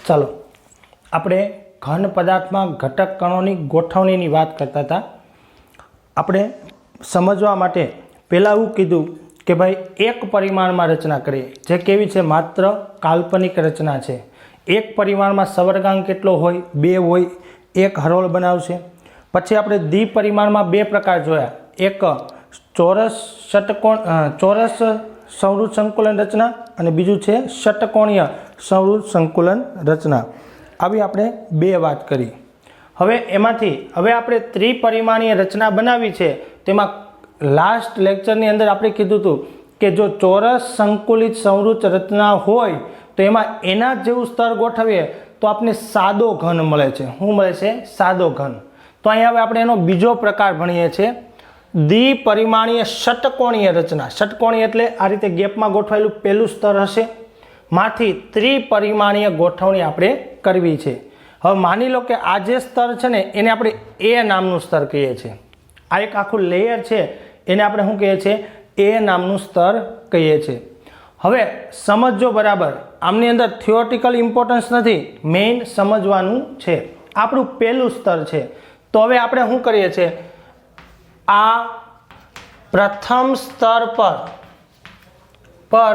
ચાલો આપણે ઘન પદાર્થમાં ઘટક કણોની ગોઠવણીની વાત કરતા હતા। આપણે સમજવા માટે પહેલાં એવું કીધું કે ભાઈ એક પરિમાણમાં રચના કરીએ, જે કેવી છે, માત્ર કાલ્પનિક રચના છે। એક પરિમાણમાં સવર્ગાંક કેટલો હોય? 2 હોય, એક હરોળ બનાવશે। પછી આપણે દ્વિપરિમાણમાં 2 પ્રકાર જોયા, એક ચોરસ સંવૃત સંકુલન રચના અને બીજું છે ષટકોણીય સંવૃત સંકુલન રચના। આવી આપણે 2 વાત કરી। હવે એમાંથી હવે આપણે ત્રિપરિમાણીય રચના બનાવી છે। તેમાં લાસ્ટ લેક્ચરની અંદર આપણે કીધું હતું કે જો ચોરસ સંકુલિત સંવૃત રચના હોય તો એમાં એના જેવું સ્તર ગોઠવીએ તો આપણે સાદો ઘન મળે છે। શું મળે છે? સાદો ઘન। તો અહીંયા હવે આપણે એનો બીજો પ્રકાર ભણીએ છીએ, દ્વિપરિમાણીય ષટકોણીય રચના। ષટકોણીય એટલે આ રીતે ગેપમાં ગોઠવાયેલું પહેલું સ્તર હશે, માંથી ત્રિપરિમાણીય ગોઠવણી આપણે કરવી છે। હવે માની લો કે આ જે સ્તર છે ને એને આપણે એ નામનું સ્તર કહીએ છીએ। આ એક આખું લેયર છે, એને આપણે શું કહીએ છીએ? એ નામનું સ્તર કહીએ છીએ। હવે સમજજો બરાબર, આમની અંદર થિયોરિટિકલ ઇમ્પોર્ટન્સ નથી, મેઇન સમજવાનું છે। આપણું પહેલું સ્તર છે, તો હવે આપણે શું કરીએ છીએ? આ પ્રથમ સ્તર પર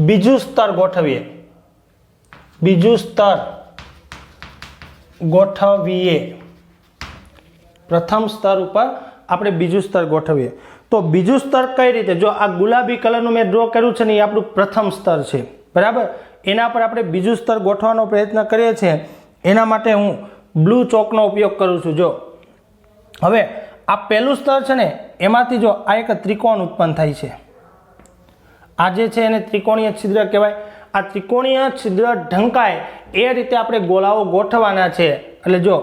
બીજું સ્તર ગોઠવીએ, બીજું સ્તર ગોઠવીએ। પ્રથમ સ્તર ઉપર આપણે બીજું સ્તર ગોઠવીએ તો બીજું સ્તર કઈ રીતે? જો આ ગુલાબી કલરનું મેં ડ્રો કર્યું છે ને એ આપણું પ્રથમ સ્તર છે, બરાબર। એના પર આપણે બીજું સ્તર ગોઠવાનો પ્રયત્ન કરીએ છીએ। એના માટે હું બ્લુ ચોકનો ઉપયોગ કરું છું। જો હવે આ પહેલું સ્તર છે ને એમાંથી જો આ એક ત્રિકોણ ઉત્પન્ન થાય છે, આ જે છે એને ત્રિકોણીય છિદ્ર કહેવાય। આ ત્રિકોણીય છિદ્ર ઢંકાય એ રીતે આપણે ગોળાઓ ગોઠવવાના છે। એટલે જો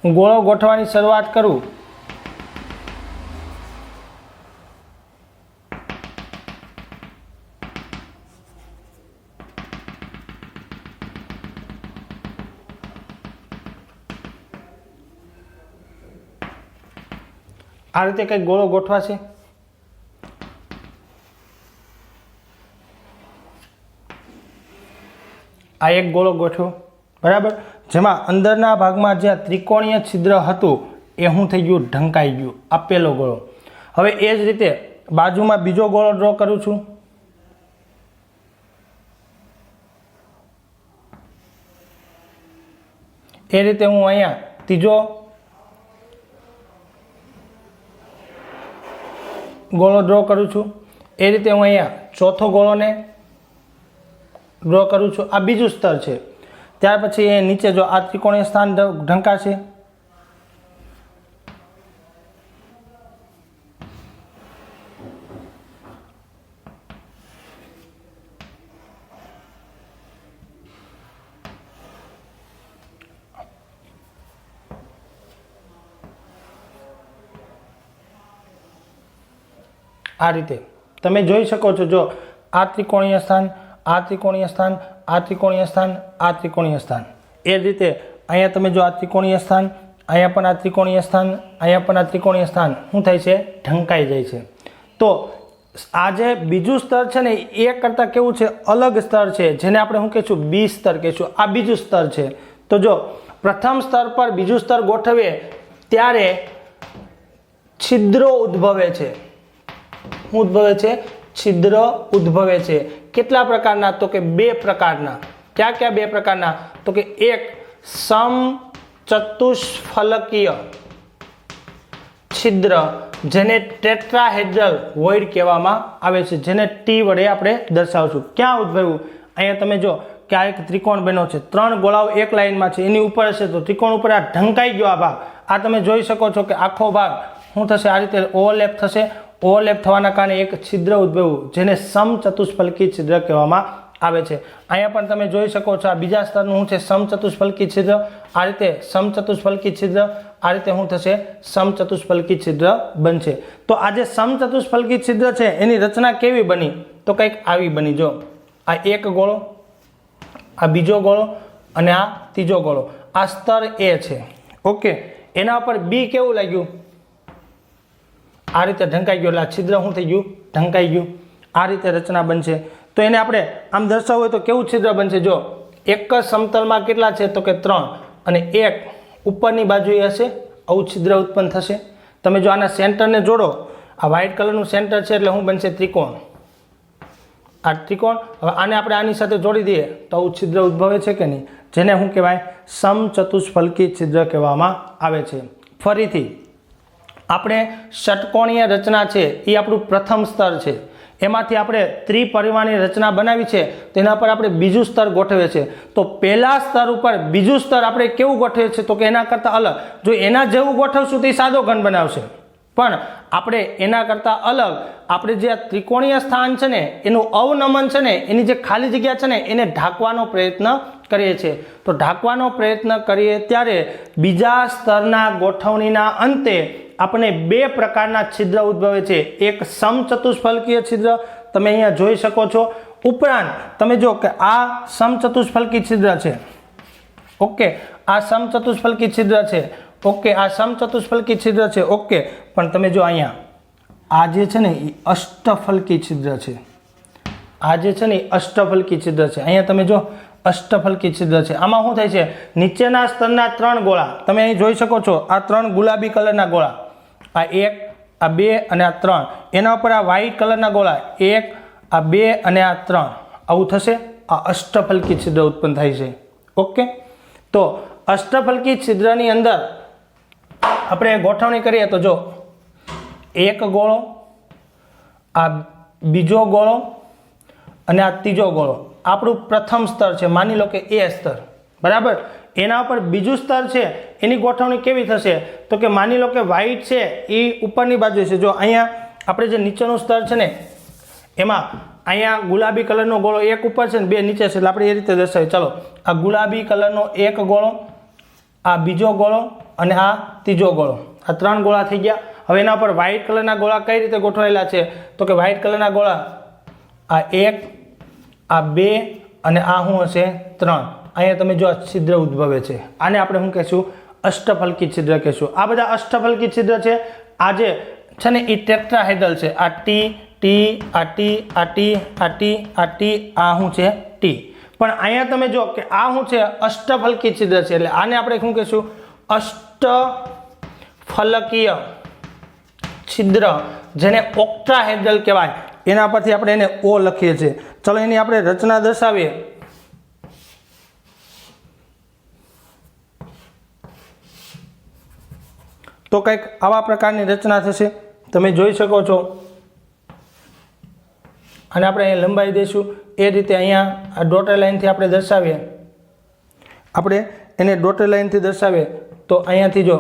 હું ગોળો ગોઠવવાની શરૂઆત કરું, આ રીતે કંઈક ગોળો ગોઠવાશે। આ એક ગોળો ગોઠવો, બરાબર, જેમાં અંદરના ભાગમાં જ્યાં ત્રિકોણીય છિદ્ર હતું એ શું થઈ ગયું? ઢંકાઈ ગયું। આ પહેલો ગોળો। હવે એ જ રીતે બાજુમાં બીજો ગોળો ડ્રો કરું છું, એ રીતે હું અહીંયા ત્રીજો ગોળો ડ્રો કરું છું, એ રીતે હું અહીંયા ચોથો ગોળોને ડ્રો કરું છું। આ બીજું સ્તર છે। ત્યાર પછી એ નીચે જો આ ત્રિકોણીય સ્થાન ઢંકાશે, આ રીતે તમે જોઈ શકો છો। જો આ ત્રિકોણીય સ્થાન, આ ત્રિકોણીય સ્થાન, આ ત્રિકોણીય સ્થાન, આ ત્રિકોણીય સ્થાન, એ જ રીતે અહીંયા તમે જો આ ત્રિકોણીય સ્થાન, અહીંયા પણ આ ત્રિકોણીય સ્થાન, અહીંયા પણ આ ત્રિકોણીય સ્થાન શું થાય છે? ઢંકાઈ જાય છે। તો આ જે બીજું સ્તર છે ને એ કરતાં કેવું છે? અલગ સ્તર છે, જેને આપણે શું કહીશું? બી સ્તર કહીશું। આ બીજું સ્તર છે। તો જો પ્રથમ સ્તર પર બીજું સ્તર ગોઠવીએ ત્યારે છિદ્રો ઉદ્ભવે છે। શું ઉદ્ભવે છે? છિદ્ર ઉદ્ભવે છે। કેટલા પ્રકારના? તો કે 2 પ્રકારના। ક્યાં ક્યાં 2 પ્રકારના? તો કે એક સમચતુષ્ફલકીય છિદ્ર, જેને ટેટ્રાહેડ્રલ વોઇડ કહેવામાં આવે છે, જેને ટી વડે આપણે દર્શાવશું। ક્યાં ઉદ્ભવ્યું? અહીંયા તમે જો કે આ એક ત્રિકોણ બન્યો છે, 3 ગોળાઓ એક લાઈનમાં છે, એની ઉપર હશે તો ત્રિકોણ ઉપર આ ઢંકાઈ ગયો આ ભાગ। આ તમે જોઈ શકો છો કે આખો ભાગ શું થશે? આ રીતે ઓવરલેપ થશે। ઓવરલેપ થવાના કારણે એક છિદ્ર ઉદ્ભવ્યું, જેને સમચતુષ્ફલકી છિદ્ર કહેવામાં આવે છે। અહીંયા પણ તમે જોઈ શકો છો આ બીજા સ્તરનું શું છે? સમચતુષ્ફલકી છિદ્ર। આ રીતે સમચતુષ્ફલકી છિદ્ર, આ રીતે શું થશે? સમચતુષ્ફલકી છિદ્ર બનશે। તો આ જે સમચતુષ્ફલકી છિદ્ર છે એની રચના કેવી બની? તો કંઈક આવી બની। જો આ એક ગોળો, આ બીજો ગોળો અને આ ત્રીજો ગોળો, આ સ્તર એ છે, ઓકે। એના ઉપર બી કેવું લાગ્યું? આ રીતે ઢંકાઈ ગયું, એટલે આ છિદ્ર શું થઈ ગયું? ઢંકાઈ ગયું। આ રીતે રચના બનશે। તો એને આપણે આમ દર્શાવવું હોય તો કેવું છિદ્ર બનશે? જો એક જ સમતલમાં કેટલા છે તો કે 3 અને એક ઉપરની બાજુએ હશે, આવું છિદ્ર ઉત્પન્ન થશે. તમે જો આના સેન્ટરને જોડો, આ વ્હાઇટ કલરનું સેન્ટર છે એટલે શું બનશે? ત્રિકોણ. આ ત્રિકોણ. હવે આને આપણે આની સાથે જોડી દઈએ તો આવું છિદ્ર ઉદ્ભવે છે કે નહીં, જેને શું કહેવાય? સમચતુષ્ફલકી છિદ્ર કહેવામાં આવે છે. ફરીથી આપણે ષટકોણીય રચના છે એ આપણું પ્રથમ સ્તર છે. એમાંથી આપણે ત્રિપરિમાણીય રચના બનાવી છે, તેના પર આપણે બીજું સ્તર ગોઠવે છે. તો પહેલા સ્તર ઉપર બીજું સ્તર આપણે કેવું ગોઠવે છે તો કે એના કરતાં અલગ. જો એના જેવું ગોઠવશું તો એ સાદો ઘન બનાવશે, પણ આપણે એના કરતાં અલગ આપણે જે આ ત્રિકોણીય સ્થાન છે ને એનું અવનમન છે ને, એની જે ખાલી જગ્યા છે ને એને ઢાંકવાનો પ્રયત્ન કરીએ છીએ. તો ઢાંકવાનો પ્રયત્ન કરીએ ત્યારે બીજા સ્તરના ગોઠવણીના અંતે આપણે બે પ્રકારના છિદ્ર ઉદ્ભવે છે. એક સમચતુષ્ફલકીય છિદ્ર તમે અહીંયા જોઈ શકો છો. ઉપરાંત તમે જો કે આ સમચતુષ્ફલકી છિદ્ર છે. ઓકે, આ સમચતુષ્ફલકી છિદ્ર છે. ઓકે, આ સમચતુષ્ફલકી છિદ્ર છે. ઓકે, પણ તમે જો અહીંયા આ જે છે ને એ અષ્ટફલકી છિદ્ર છે. આ જે છે ને એ અષ્ટફલકી છિદ્ર છે. અહીંયા તમે જો અષ્ટફલકી છિદ્ર છે. આમાં શું થાય છે? નીચેના સ્તરના 3 ગોળા તમે અહીં જોઈ શકો છો. આ 3 ગુલાબી કલરના ગોળા, આ 1, આ 2 અને આ 3. એના ઉપર આ વ્હાઇટ કલરના ગોળા 1, આ 2 અને આ 3. આવું થશે. આ અષ્ટફલકી છિદ્ર ઉત્પન્ન થાય છે. ઓકે, તો અષ્ટફલકી છિદ્રની અંદર આપણે ગોઠવણી કરીએ તો જો એક ગોળો, આ બીજો ગોળો અને આ ત્રીજો ગોળો આપણું પ્રથમ સ્તર છે. માની લો કે એ સ્તર, બરાબર. એના ઉપર બીજું સ્તર છે, એની ગોઠવણી કેવી થશે તો કે માની લો કે વ્હાઇટ છે એ ઉપરની બાજુ છે. જો અહીંયા આપણે જે નીચેનું સ્તર છે ને એમાં અહીંયા ગુલાબી કલરનો ગોળો એક ઉપર છે ને 2 નીચે છે, એટલે આપણે એ રીતે દર્શાવીએ. ચાલો, આ ગુલાબી કલરનો એક ગોળો, આ બીજો ગોળો અને આ ત્રીજો ગોળો, આ 3 ગોળા થઈ ગયા. હવે એના પર વ્હાઇટ કલરના ગોળા કઈ રીતે ગોઠવાયેલા છે તો કે વ્હાઇટ કલરના ગોળા આ 1, આ 2 અને આ શું હશે? 3. અહીંયા તમે જો આ છિદ્ર ઉદ્ભવે છે, આને આપણે શું કહેશું? અષ્ટફલકી છિદ્ર કહેશું. આ બધા અષ્ટફલકી છિદ્ર છે. આ જે છે ને એ ટેટ્રાહેડ્રલ છે. આ ટી, ટી, આ ટી, આ ટી, આ ટી, આ ટી, આ શું છે? ટી. પણ અહીંયા તમે જો કે આ શું છે? અષ્ટફલકી છિદ્ર છે. એટલે આને આપણે શું કહેશું? અષ્ટફલકીય છિદ્ર, જેને ઓક્ટાહેડ્રલ કહેવાય. એના પરથી આપણે એને ઓ લખીએ છીએ. ચલો એની આપણે રચના દર્શાવીએ. તો કંઈક આવા પ્રકારની રચના થશે. તમે જોઈ શકો છો. અને આપણે અહીંયા લંબાઈ દઈશું એ રીતે. અહીંયા આ ડોટર લાઇનથી આપણે દર્શાવીએ. આપણે એને ડોટર લાઇનથી દર્શાવીએ તો અહીંયાથી જો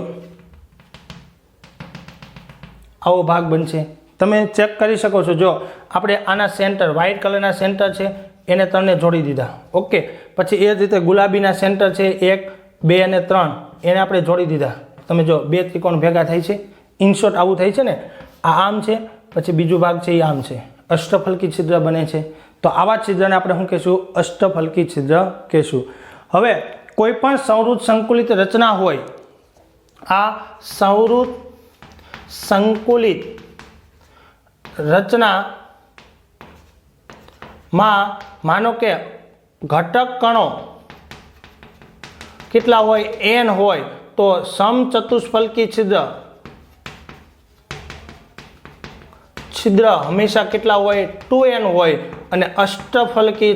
આવો ભાગ બનશે. તમે ચેક કરી શકો છો. જો આપણે આના સેન્ટર, વ્હાઇટ કલરના સેન્ટર છે એને 3ને જોડી દીધા. ઓકે, પછી એ જ રીતે ગુલાબીના સેન્ટર છે 1, 2 અને 3 એને આપણે જોડી દીધા. તમે જો 2 ત્રિકોણ ભેગા થાય છે. ઇનશોર્ટ આવું થાય છે ને. આ આમ છે, પછી બીજું ભાગ છે એ આમ છે. અષ્ટફલકી છિદ્ર બને છે. તો આવા છિદ્રને આપણે શું કહેશું? અષ્ટફલકી છિદ્ર કહેશું. હવે કોઈ પણ સંવૃત સંકુલિત રચના હોય, આ સંવૃત સંકુલિત રચનામાં માનો કે ઘટક કણો કેટલા હોય? n હોય તો સમચતુષ્ફલકી છિદ્ર હંમેશા કેટલા હોય? 2n હોય. અને અષ્ટફલકી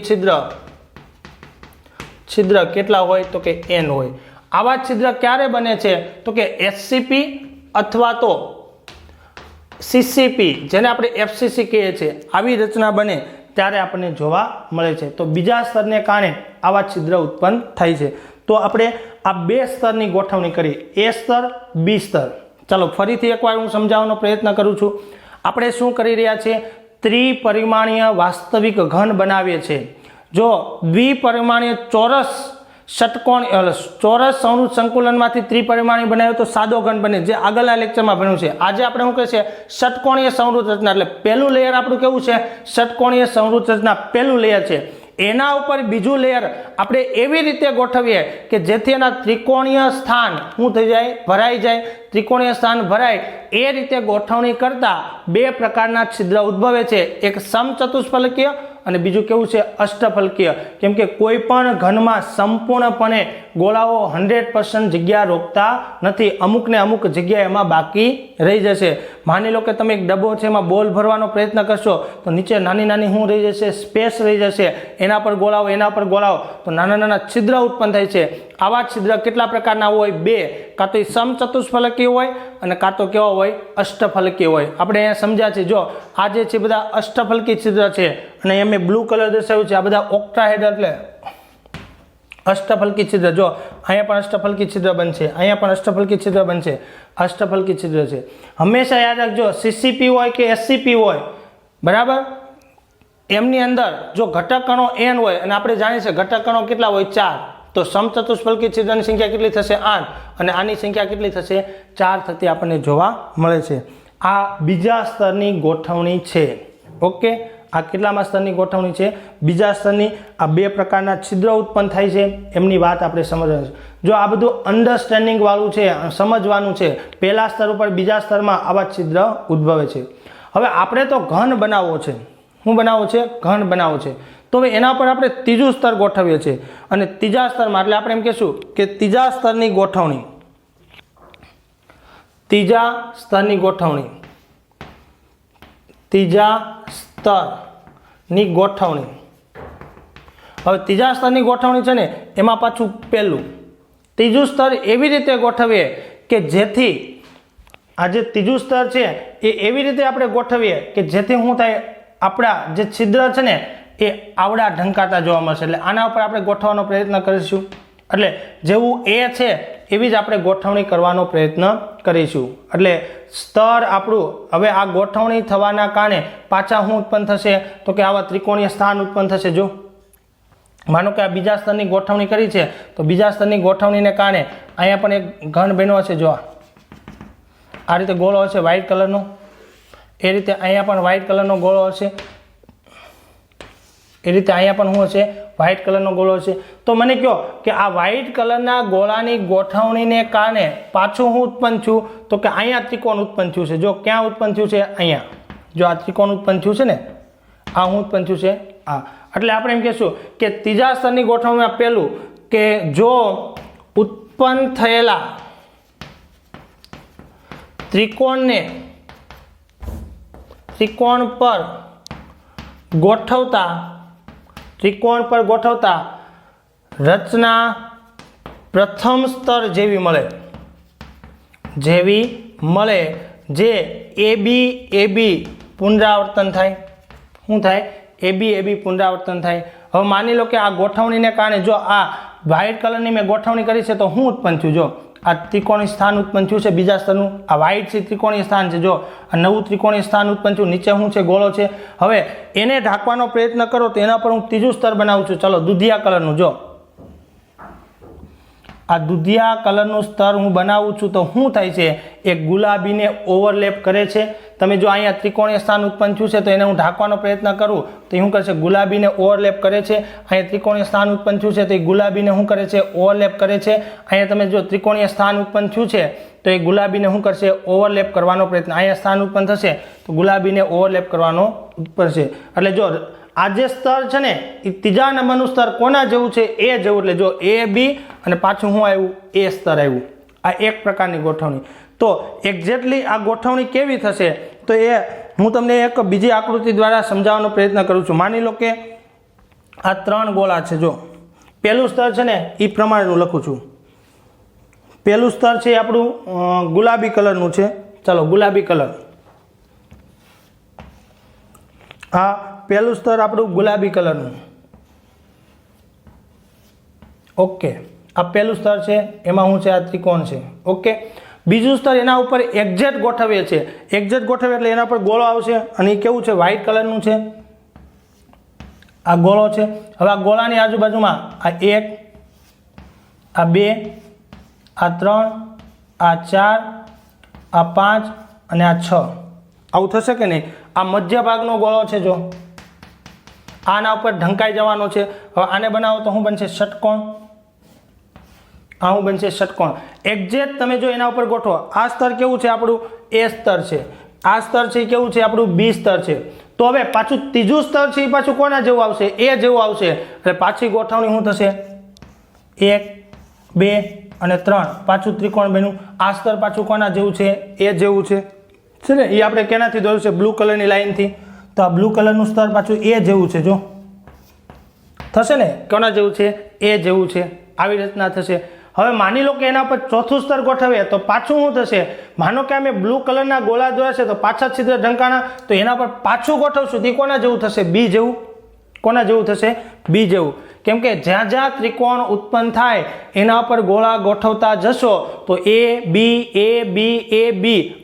છિદ્ર કેટલા હોય તો કે n હોય. આવા છિદ્ર ક્યારે બને છે તો કે SCP અથવા તો CCP, જેને આપણે FCC કહીએ છીએ, આવી રચના બને ત્યારે આપણને જોવા મળે છે. તો બીજા સ્તરને કારણે આવા છિદ્ર ઉત્પન્ન થાય છે. તો આપણે આ 2 સ્તરની ગોઠવણી કરી, A સ્તર, B સ્તર. ચાલો ફરીથી એકવાર હું સમજાવવાનો પ્રયત્ન કરું છું. આપણે શું કરી રહ્યા છીએ? ત્રિપરિમાણીય વાસ્તવિક ઘન બનાવીએ છીએ. જો દ્વિપરિમાણીય ચોરસ સંવૃત સંકુલનમાંથી ત્રિપરિમાણીય બનાવ્યો તો સાદો ઘન બને, જે આગળના લેક્ચરમાં ભણ્યું છે. આજે આપણે શું કહે છે? ષટકોણીય સંવૃત રચના. એટલે પહેલું લેયર આપણું કેવું છે? ષટકોણીય સંવૃત રચના પહેલું લેયર છે. એના ઉપર બીજું લેયર આપણે એવી રીતે ગોઠવીએ કે જેથી એના ત્રિકોણીય સ્થાન શું થઈ જાય? ભરાઈ જાય. ત્રિકોણીય સ્થાન ભરાય એ રીતે ગોઠવણી કરતા 2 પ્રકારના છિદ્ર ઉદ્ભવે છે. એક સમચતુષ્ફલકીય અને બીજું કેવું છે અષ્ટફલકીય, કેમ કે કોઈ પણ ઘનમાં સંપૂર્ણપણે ગોળાઓ 100% જગ્યા રોકતા નથી, અમુક ને અમુક જગ્યા એમાં બાકી રહી જશે. માની લો કે તમે એક ડબ્બો છે એમાં બોલ ભરવાનો પ્રયત્ન કરશો તો નીચે નાની નાની શું રહી જશે, સ્પેસ રહી જશે, એના પર ગોળાઓ તો નાના નાના છિદ્ર ઉત્પન્ન થાય છે. આવા છિદ્ર કેટલા પ્રકારના હોય? 2, કાં તો સમચતુષ્ફલકીય હોય અને કાં તો કેવા હોય અષ્ટફલકીય હોય. આપણે અહીંયા સમજ્યા છે, જો આ જે છે બધા અષ્ટફલકી છિદ્ર છે અને અહીંયા મેં બ્લુ કલર દર્શાવ્યું છે, આ બધા ઓક્ટાહેડ્રલ એટલે અષ્ટફલકી છિદ્ર. જો અહીંયા પણ અષ્ટફલકી છિદ્ર બનશે, અહીંયા પણ અષ્ટફલકી છિદ્ર બનશે, અષ્ટફલકી છિદ્ર છે. હંમેશા યાદ રાખજો, સીસીપી હોય કે એસસીપી હોય, બરાબર, એમની અંદર જો ઘટક કણો n હોય અને આપણે જાણીએ છીએ ઘટક કણો કેટલા હોય? 4. તો સમચતુષ્ફલકી છિદ્રની સંખ્યા કેટલી થશે? 8. અને આની સંખ્યા કેટલી થશે? 4 થતી આપણને જોવા મળે છે. આ બીજા સ્તરની ગોઠવણી છે. ઓકે, આ કેટલામાં સ્તરની ગોઠવણી છે? બીજા સ્તરની. આ 2 પ્રકારના છિદ્ર ઉત્પન્ન થાય છે, એમની વાત આપણે સમજવાની છે. જો આ બધું અન્ડરસ્ટેન્ડિંગ વાળું છે, સમજવાનું છે. પહેલા સ્તર ઉપર બીજા સ્તરમાં આવા છિદ્ર ઉદ્ભવે છે. હવે આપણે તો ઘન બનાવવો છે. શું બનાવવો છે? ઘન બનાવવો છે. તો હવે એના પર આપણે ત્રીજું સ્તર ગોઠવીએ છીએ અને ત્રીજા સ્તરમાં એટલે આપણે એમ કહેશું કે ત્રીજા સ્તરની ગોઠવણી, ત્રીજા સ્તરની ગોઠવણી, ત્રીજા સ્તરની ગોઠવણી. હવે ત્રીજા સ્તરની ગોઠવણી છે ને એમાં પાછું પહેલું ત્રીજું સ્તર એવી રીતે ગોઠવીએ કે જેથી આ જે ત્રીજું સ્તર છે એ એવી રીતે આપણે ગોઠવીએ કે જેથી શું થાય, આપણા જે છિદ્ર છે ને એ આવડા ઢંકાતા જોવા મળશે. એટલે આના ઉપર આપણે ગોઠવવાનો પ્રયત્ન કરીશું. એટલે જેવું એ છે એવી જ આપણે ગોઠવણી કરવાનો પ્રયત્ન કરીશું. એટલે સ્તર આપણું હવે આ ગોઠવણી થવાના કારણે પાછા શું ઉત્પન્ન થશે? તો કે આવા ત્રિકોણીય સ્થાન ઉત્પન્ન થશે. જો માનો કે આ બીજા સ્તરની ગોઠવણી કરી છે તો બીજા સ્તરની ગોઠવણીને કારણે અહીંયા પણ એક ઘન બન્યો છે. જો આ રીતે ગોળો હશે વ્હાઇટ કલરનો, એ રીતે અહીંયા પણ વ્હાઇટ કલરનો ગોળો હશે, એ રીતે અહીંયા પણ શું હશે? વ્હાઇટ કલરનો ગોળો હશે. તો મને કહો કે આ વ્હાઇટ કલરના ગોળાની ગોઠવણીને કારણે પાછું શું ઉત્પન્ન થયું? તો કે અહીંયા ત્રિકોણ ઉત્પન્ન થયું છે. જો ક્યાં ઉત્પન્ન થયું છે? અહીંયા. જો આ ત્રિકોણ ઉત્પન્ન થયું છે ને, આ શું ઉત્પન્ન થયું છે? આ. એટલે આપણે એમ કહેશું કે ત્રીજા સ્તરની ગોઠવણીમાં પહેલું કે જો ઉત્પન્ન થયેલા ત્રિકોણને ત્રિકોણ પર ગોઠવતા રચના પ્રથમ સ્તર જેવી મળે, જે AB પુનરાવર્તન થાય. શું થાય? AB પુનરાવર્તન થાય. હવે માની લો કે આ ગોઠવણીને કારણે જો આ વ્હાઇટ કલરની મેં ગોઠવણી કરી છે તો શું ઉત્પન્ન થયું? જો આ ત્રિકોણીય સ્થાન ઉત્પન્ન થયું છે બીજા સ્તરનું. આ વ્હાઇટ છે ત્રિકોણીય સ્થાન છે. જો આ નવું ત્રિકોણીય સ્થાન ઉત્પન્ન થયું, નીચે શું છે? ગોળો છે. હવે એને ઢાંકવાનો પ્રયત્ન કરો તો એના પર હું ત્રીજું સ્તર બનાવું છું. ચલો, દુધિયા કલરનું. જો આ દુધિયા કલરનું સ્તર હું બનાવું છું તો શું થાય છે? એ ગુલાબીને ઓવરલેપ કરે છે. તમે જો અહીંયા ત્રિકોણીય સ્થાન ઉત્પન્ન થયું છે તો એને હું ઢાંકવાનો પ્રયત્ન કરું તો શું કરશે? ગુલાબીને ઓવરલેપ કરે છે. અહીંયા ત્રિકોણીય સ્થાન ઉત્પન્ન થયું છે તો એ ગુલાબીને શું કરે છે? ઓવરલેપ કરે છે. અહીંયા તમે જો ત્રિકોણીય સ્થાન ઉત્પન્ન થયું છે તો એ ગુલાબીને શું કરશે? ઓવરલેપ કરવાનો પ્રયત્ન. અહીંયા સ્થાન ઉત્પન્ન થશે તો ગુલાબીને ઓવરલેપ કરવાનો ઉત્પન્ન છે. એટલે જો આ જે સ્તર છે ને એ ત્રીજા નંબરનું સ્તર કોના જેવું છે? એ જેવું. એટલે જો AB અને પાછું શું આવ્યું? એ સ્તર આવ્યું. આ એક પ્રકારની ગોઠવણી. તો એક્ઝેક્ટલી આ ગોઠવણી કેવી થશે તો એ હું તમને એક બીજી આકૃતિ દ્વારા સમજાવવાનો પ્રયત્ન કરું છું. માની લો કે આ 3 ગોળા છે. જો પહેલું સ્તર છે ને એ પ્રમાણેનું લખું છું. પહેલું સ્તર છે આપણું ગુલાબી કલરનું છે. ચાલો, ગુલાબી કલર. આ પહેલું સ્તર આપણું ગુલાબી કલરનું. ઓકે, આ પહેલું સ્તર છે, એમાં શું છે? આ ત્રિકોણ છે. ઓકે, બીજું સ્તર એના ઉપર એક્ઝેક્ટ ગોઠવીએ છીએ. એક્ઝેક્ટ ગોઠવીએ એટલે એના પર ગોળો આવશે અને એ કેવું છે? વ્હાઇટ કલરનું છે. આ ગોળો છે. હવે આ ગોળાની આજુબાજુમાં આ 1, આ 2, આ 3, આ 4, આ 5 અને આ 6. આવું થશે કે નહીં? આ મધ્ય ભાગનો ગોળો છે. જો આના ઉપર ઢંકાઈ જવાનો છે. હવે આને બનાવો તો શું બનશે? ષટકોણ. આ શું બનશે? ષટકોણ. એક્ઝેક્ટ તમે જો એના ઉપર ગોઠવો. આ સ્તર કેવું છે? આપણું A સ્તર છે. આ સ્તર છે કેવું છે? આપણું B સ્તર છે. તો હવે પાછું ત્રીજું સ્તર છે એ પાછું કોના જેવું આવશે? એ જેવું આવશે. એટલે પાછી ગોઠવણી શું થશે? 1 2 અને 3 પાછું ત્રિકોણ બન્યું. આ સ્તર પાછું કોના જેવું છે? એ જેવું છે ને. એ આપણે કેનાથી દોર્યું છે? બ્લુ કલરની લાઈનથી. તો આ બ્લુ કલરનું સ્તર પાછું એ જેવું છે. જો થશે ને, કોના જેવું છે? એ જેવું છે. આવી રીતના થશે. હવે માની લો કે એના પર ચોથું સ્તર ગોઠવીએ તો પાછું શું થશે? માનો કે અમે બ્લુ કલરના ગોળા દોર્યા છે તો પાછા છિદ્ર ઢંકાણા, તો એના પર પાછું ગોઠવશું તે કોના જેવું થશે? બી જેવું. કોના જેવું થશે? બી જેવું. કેમ કે જ્યાં જ્યાં ત્રિકોણ ઉત્પન્ન થાય એના પર ગોળા ગોઠવતા જશો તો એ બી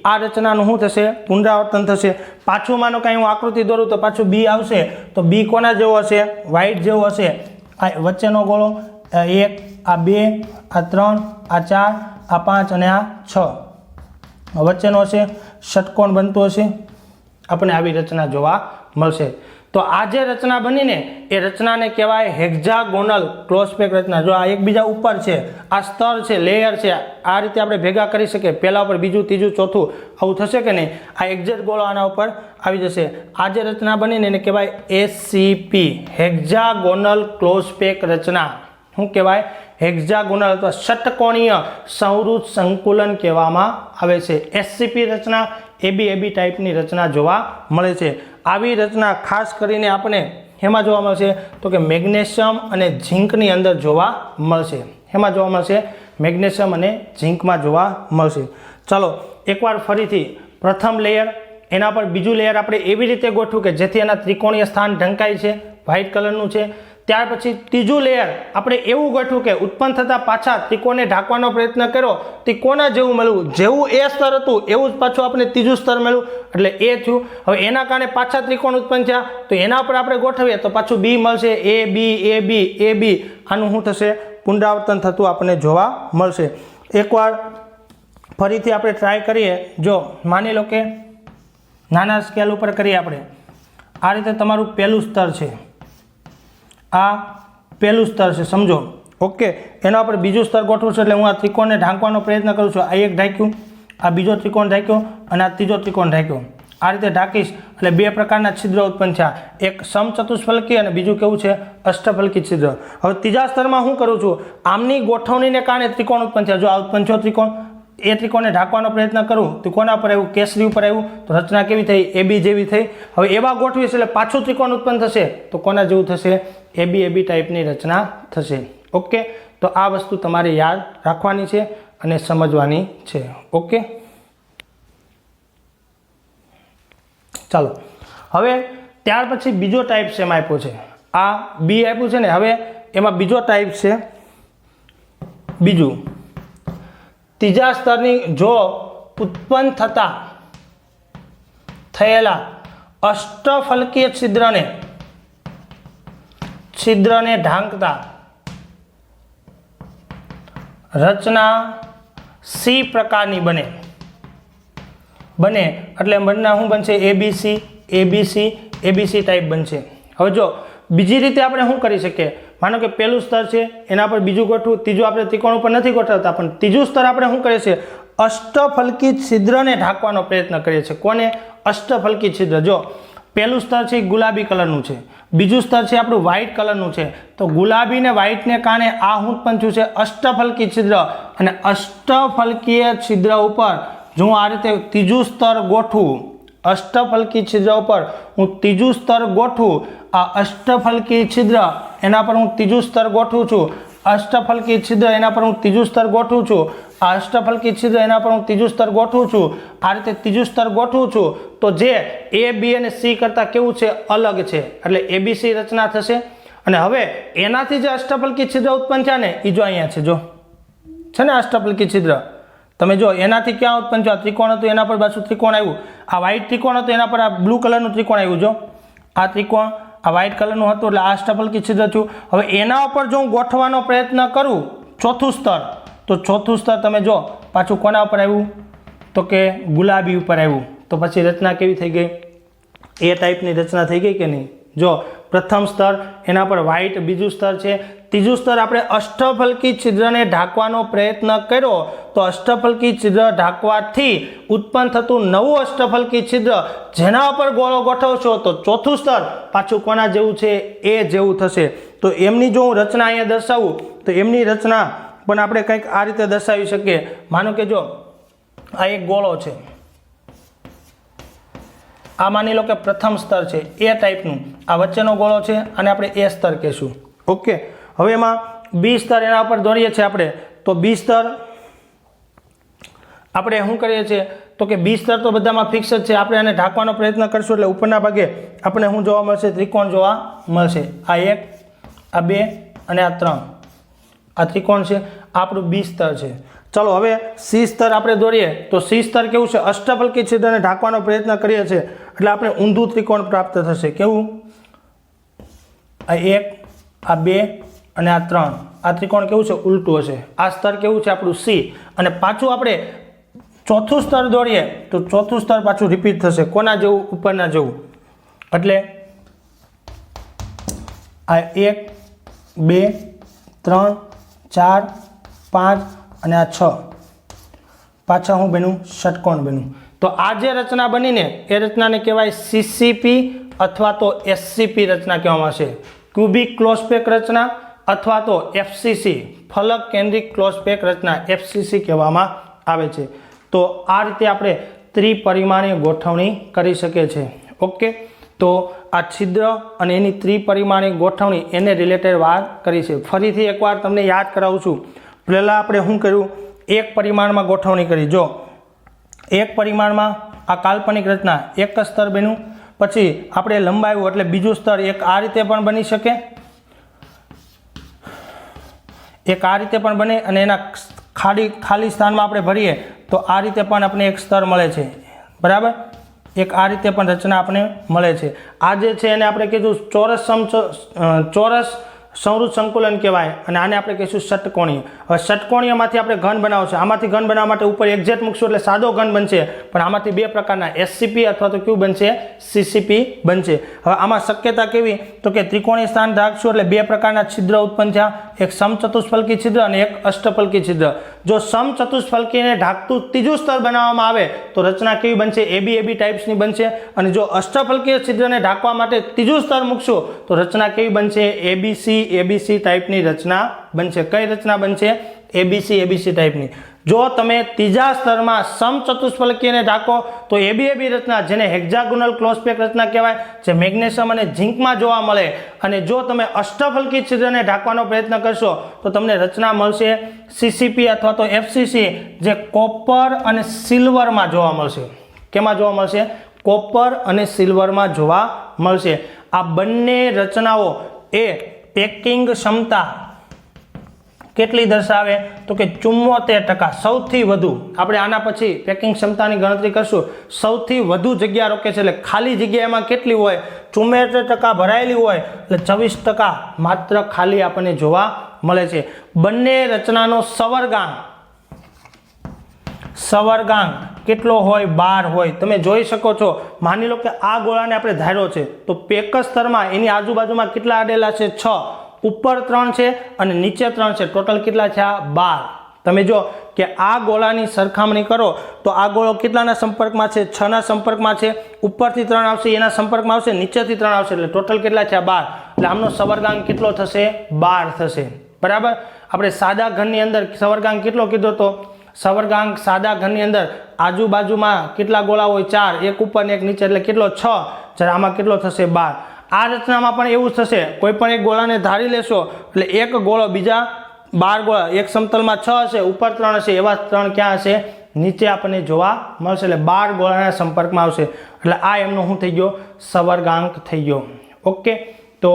આ રચનાનું શું થશે? પુનરાવર્તન થશે. પાછું માનો કે હું આકૃતિ દોરું તો પાછું બી આવશે. તો બી કોના જેવો હશે? વ્હાઇટ જેવો હશે. આ વચ્ચેનો ગોળો 1 આ 2 આ 3 આ 4 આ 5 અને આ 6 વચ્ચેનો હશે. ષટકોણ બનતો હશે. આપણને આવી રચના જોવા મળશે. તો આ જે રચના બનીને એ રચનાને કહેવાય હેક્ઝાગોનલ ક્લોઝ પેક રચના. જો આ એકબીજા ઉપર છે, આ સ્તર છે, લેયર છે, આ રીતે આપણે ભેગા કરી શકીએ. પહેલા ઉપર બીજું, ત્રીજું, ચોથું, આવું થશે કે નહીં? આ એક્ઝેક્ટ ગોળો આના ઉપર આવી જશે. આ જે રચના બનીને એને કહેવાય એસસીપી, હેક્ઝાગોનલ ક્લોઝ પેક રચના. શું કહેવાય? હેક્ઝાગોનલ અથવા ષટકોણીય સંવૃત સંકુલન કહેવામાં આવે છે. એસસીપી રચના એબી ટાઈપની રચના જોવા મળે છે. આવી રચના ખાસ કરીને આપણે એમાં જોવા મળશે તો કે મેગ્નેશિયમ અને ઝીંકની અંદર જોવા મળશે. એમાં જોવા મળશે? મેગ્નેશિયમ અને ઝીંકમાં જોવા મળશે. ચાલો એકવાર ફરીથી પ્રથમ લેયર, એના પર બીજું લેયર આપણે એવી રીતે ગોઠવું કે જેથી એના ત્રિકોણીય સ્થાન ઢંકાય છે, વ્હાઇટ કલરનું છે. ત્યાર પછી ત્રીજું લેયર આપણે એવું ગોઠવું કે ઉત્પન્ન થતા પાછા ત્રિકોણને ઢાંકવાનો પ્રયત્ન કર્યો તે કોના જેવું મળ્યું? જેવું એ સ્તર હતું એવું જ પાછું આપણે ત્રીજું સ્તર મળ્યું એટલે એ થયું. હવે એના કારણે પાછા ત્રિકોણ ઉત્પન્ન થયા તો એના પર આપણે ગોઠવીએ તો પાછું બી મળશે. એ બી આનું શું થશે? પુનરાવર્તન થતું આપણને જોવા મળશે. એકવાર ફરીથી આપણે ટ્રાય કરીએ. જો માની લો કે નાના સ્કેલ ઉપર કરીએ આપણે. આ રીતે તમારું પહેલું સ્તર છે, આ પહેલું સ્તર છે, સમજો. ઓકે, એના પર બીજું સ્તર ગોઠવું છું એટલે હું આ ત્રિકોણને ઢાંકવાનો પ્રયત્ન કરું છું. આ એક ઢાંક્યું, આ બીજો ત્રિકોણ ઢાંક્યો અને આ ત્રીજો ત્રિકોણ ઢાંક્યો. આ રીતે ઢાંકીશ એટલે બે પ્રકારના છિદ્ર ઉત્પન્ન થયા. એક સમચતુષ્ફલકી અને બીજું કેવું છે? અષ્ટફલકી છિદ્ર. હવે ત્રીજા સ્તરમાં હું કરું છું? આમની ગોઠવણીને કારણે ત્રિકોણ ઉત્પન્ન થયા. જો આ ઉત્પન્ન થયો ત્રિકોણ, એ ત્રિકોણને ઢાંકવાનો પ્રયત્ન કરું તો કોના પર આવ્યું? કેસરી ઉપર આવ્યું. તો રચના કેવી થઈ? એબી જેવી થઈ. હવે એવા ગોઠવીશ એટલે પાછું ત્રિકોણ ઉત્પન્ન થશે તો કોના જેવું થશે? એબી ટાઈપની રચના થશે. ઓકે, તો આ વસ્તુ તમારે યાદ રાખવાની છે અને સમજવાની છે. ઓકે, ચાલો હવે ત્યાર પછી બીજો ટાઈપ શેમ આપ્યો છે? આ બી આપ્યું છે ને. હવે એમાં બીજો ટાઈપ છે બીજું. ત્રીજા સ્તરની જો ઉત્પન્ન થયેલા અષ્ટફલકીય છિદ્રને ઢાંકતા રચના સી પ્રકારની બને એટલે બંને શું બનશે? એબીસી ટાઈપ બનશે. હવે જો બીજી રીતે આપણે શું કરી શકીએ? માનો કે પહેલું સ્તર છે, એના પર બીજું ગોઠવું, ત્રીજું આપણે ત્રિકોણ ઉપર નથી ગોઠવતા પણ ત્રીજું સ્તર આપણે શું કરીએ છીએ? અષ્ટફલકી છિદ્રને ઢાંકવાનો પ્રયત્ન કરીએ છીએ. કોને? અષ્ટફલકી છિદ્ર. જો પહેલું સ્તર છે ગુલાબી કલરનું છે, બીજું સ્તર છે આપણું વ્હાઇટ કલરનું છે. તો ગુલાબી ને વ્હાઇટને કારણે આ ઉત્પન્ન થયું છે અષ્ટફલકી છિદ્ર. અને અષ્ટફલકીય છિદ્ર ઉપર જો હું આ રીતે ત્રીજું સ્તર ગોઠવું, અષ્ટફલકી છિદ્ર ઉપર હું ત્રીજું સ્તર ગોઠવું, આ અષ્ટફલકી છિદ્ર એના પર હું ત્રીજું સ્તર ગોઠવું છું, અષ્ટફલકી છિદ્ર એના પર હું ત્રીજું સ્તર ગોઠવું છું, આ અષ્ટફલકી છિદ્ર એના પર હું ત્રીજું સ્તર ગોઠવું છું. આ રીતે ત્રીજું સ્તર ગોઠવું છું તો જે એ બી અને સી કરતાં કેવું છે? અલગ છે. એટલે એબીસી રચના થશે. અને હવે એનાથી જે અષ્ટફલકી છિદ્ર ઉત્પન્ન થયા ને એ જો અહીંયા છે. જો છે ને અષ્ટફલકી છિદ્ર. તમે જો એનાથી ક્યાં ઉત્પન્ન થયું? ત્રિકોણ હતું એના પર પાછું ત્રિકોણ આવ્યું. આ વ્હાઇટ ત્રિકોણ હતું એના પર આ બ્લુ કલરનું ત્રિકોણ આવ્યું. જો આ ત્રિકોણ આ વ્હાઇટ કલરનું હતું એટલે આ અષ્ટફલકી છિદ્ર થયું. હવે એના ઉપર જો હું ગોઠવાનો પ્રયત્ન કરું ચોથું સ્તર, તો ચોથું સ્તર તમે જો પાછું કોના ઉપર આવ્યું? તો કે ગુલાબી ઉપર આવ્યું. તો પછી રચના કેવી થઈ ગઈ? એ ટાઈપની રચના થઈ ગઈ કે નહીં? જો પ્રથમ સ્તર, એના પર વ્હાઇટ બીજું સ્તર છે. ત્રીજું સ્તર આપણે અષ્ટફલકી છિદ્રને ઢાંકવાનો પ્રયત્ન કર્યો તો અષ્ટફલકી છિદ્ર ઢાંકવાથી ઉત્પન્ન થતું નવું અષ્ટફલકી છિદ્ર જેના ઉપર ગોળો ગોઠવશો તો ચોથું સ્તર પાછું કોના જેવું છે? એ જેવું થશે. તો એમની જો હું રચના અહીંયા દર્શાવું તો એમની રચના પણ આપણે કંઈક આ રીતે દર્શાવી શકીએ. માનો કે જો આ એક ગોળો છે, આ માની લો કે પ્રથમ સ્તર છે એ ટાઈપનું, આ વચ્ચેનો ગોળો છે અને આપણે એ સ્તર કહેશું. ઓકે, હવે એમાં બી સ્તર એના ઉપર દોરીએ છીએ આપણે, તો બી સ્તર આપણે શું કરીએ છીએ તો કે બી સ્તર તો બધામાં ફિક્સ જ છે. આપણે આને ઢાંકવાનો પ્રયત્ન કરશું એટલે ઉપરના ભાગે આપણે શું જોવા મળશે? ત્રિકોણ જોવા મળશે. આ 1, આ 2 અને આ 3, આ ત્રિકોણ છે, આ આપણું બી સ્તર છે. ચલો હવે સી સ્તર આપણે દોરીએ તો સી સ્તર કેવું છે? અષ્ટફલકી છિદ્રને ઢાંકવાનો પ્રયત્ન કરીએ છીએ એટલે આપણે ઊંધું ત્રિકોણ પ્રાપ્ત થશે. કેવું? આ 1, આ 2 અને આ 3, આ ત્રિકોણ કેવું છે? ઉલટું હશે. આ સ્તર કેવું છે? આપણું સી. અને પાછું આપણે ચોથું સ્તર દોરીએ તો ચોથું સ્તર પાછું રિપીટ થશે. કોના જેવું? ઉપરના જેવું. એટલે આ 1, 2, 3, 4, 5 અને આ 6 પાછા હું બન્યું? ષટકોણ બન્યું. તો આ જે રચના બનીને એ રચનાને કહેવાય સીસીપી અથવા તો એસસીપી રચના કહેવામાં આવશે. ક્યુબિક ક્લોઝપેક રચના અથવા તો એફસીસી ફલક કેન્દ્રિક ક્લોઝપેક રચના એફસીસી કહેવામાં આવે છે. તો આ રીતે આપણે ત્રિપરિમાણીય ગોઠવણી કરી શકીએ છીએ. ઓકે, તો આ છિદ્ર અને એની ત્રિપરિમાણીય ગોઠવણી એને રિલેટેડ વાત કરી છે. ફરીથી એકવાર તમને યાદ કરાવું છું. પહેલાં આપણે શું કર્યું? એક પરિમાણમાં ગોઠવણી કરી. જો એક પરિમાણમાં આ કાલ્પનિક રચના એક જ સ્તર બન્યું, પછી આપણે લંબાવ્યું એટલે બીજું સ્તર એક આ રીતે પણ બની શકે, એક આ રીતે પણ બને અને એના ખાલી સ્થાનમાં આપણે ભરીએ તો આ રીતે પણ આપણે એક સ્તર મળે છે. બરાબર, એક આ રીતે પણ રચના આપણે મળે છે. આ જે છે એને આપણે કીધું ચોરસ સંવૃત સંકુલન કહેવાય અને આને આપણે કહીશું ષટકોણીય. હવે ષટકોણીયમાંથી આપણે ઘન બનાવશે. આમાંથી ઘન બનાવવા માટે ઉપર એક્ઝેક્ટ મૂકશું એટલે સાદો ઘન બનશે, પણ આમાંથી બે પ્રકારના એસસીપી અથવા તો ક્યુ બનશે? સીસીપી બનશે. હવે આમાં શક્યતા કેવી તો કે ત્રિકોણીય સ્થાન રાખશું એટલે બે પ્રકારના છિદ્ર ઉત્પન્ન થયા, એક સમચતુષ્ફલકી છિદ્ર અને એક અષ્ટફલકી છિદ્ર. જો સમચતુષ્ફલકીને ઢાંકતું ત્રીજું સ્તર બનાવવામાં આવે તો રચના કેવી બનશે? એબી એબી ટાઈપ્સની બનશે. અને જો અષ્ટફલકીય છિદ્રને ઢાંકવા માટે ત્રીજું સ્તર મૂકશું તો રચના કેવી બનશે? એબીસી ટાઈપની રચના બનશે. કઈ રચના બનશે? એબીસી ટાઈપની. જો તમે ત્રીજા સ્તરમાં સમચતુષ્ફલકીયને ઢાંકો તો એબી રચના, જેને હેક્ઝાગોનલ ક્લોઝપેક રચના કહેવાય, જે મેગ્નેશિયમ અને ઝિંકમાં જોવા મળે. અને જો તમે અષ્ટફલકી છિદ્રને ઢાંકવાનો પ્રયત્ન કરશો તો તમને રચના મળશે સીસીપી અથવા તો એફસીસી, જે કોપર અને સિલ્વરમાં જોવા મળશે. કેમાં જોવા મળશે? કોપર અને સિલ્વરમાં જોવા મળશે. આ બંને રચનાઓ એ પેકિંગ ક્ષમતા કેટલી દર્શાવે તો કે 74%. સૌથી વધુ આપણે આના પછી પેકિંગ ક્ષમતાની ગણતરી કરશું. સૌથી વધુ જગ્યા રોકે છે એટલે ખાલી જગ્યા એમાં કેટલી હોય? 74% ભરાયેલી હોય એટલે 24% માત્ર ખાલી આપણને જોવા મળે છે. બંને રચનાનો સવર્ગાંક કેટલો હોય? 12 હોય. તમે જોઈ શકો છો. માની લો કે આ ગોળાને આપણે ધાર્યો છે તો પેક સ્તરમાં એની આજુબાજુમાં કેટલા આડેલા છે? 6. ઉપર 3 છે અને નીચે 3 છે. ટોટલ કેટલા થયા? 12. તમે જો કે આ ગોળાની સરખામણી કરો તો આ ગોળો કેટલાના સંપર્કમાં છે? 6ના સંપર્કમાં છે. ઉપરથી 3 આવશે એના સંપર્કમાં આવશે, નીચેથી 3 આવશે એટલે ટોટલ કેટલા થયા? 12. એટલે આમનો સવર્ગાંક કેટલો થશે? 12 થશે. બરાબર. આપણે સાદા ઘનની અંદર સવર્ગાંક કેટલો કીધો તો? સવર્ગાંક સાદા ઘનની અંદર આજુબાજુમાં કેટલા ગોળા હોય? 4. એક ઉપર ને એક નીચે એટલે કેટલો? 6. જ્યારે આમાં કેટલો થશે? 12. આ રચનામાં પણ એવું જ થશે. કોઈ પણ એક ગોળાને ધારી લેશો એટલે એક ગોળો બીજા 12 ગોળા, એક સમતલમાં 6 હશે, ઉપર 3 હશે, એવા 3 ક્યાં હશે? નીચે આપણને જોવા મળશે. એટલે 12 ગોળાના સંપર્કમાં આવશે. એટલે આ એમનો શું થઈ ગયો? સવર્ગાંક થઈ ગયો. ઓકે, તો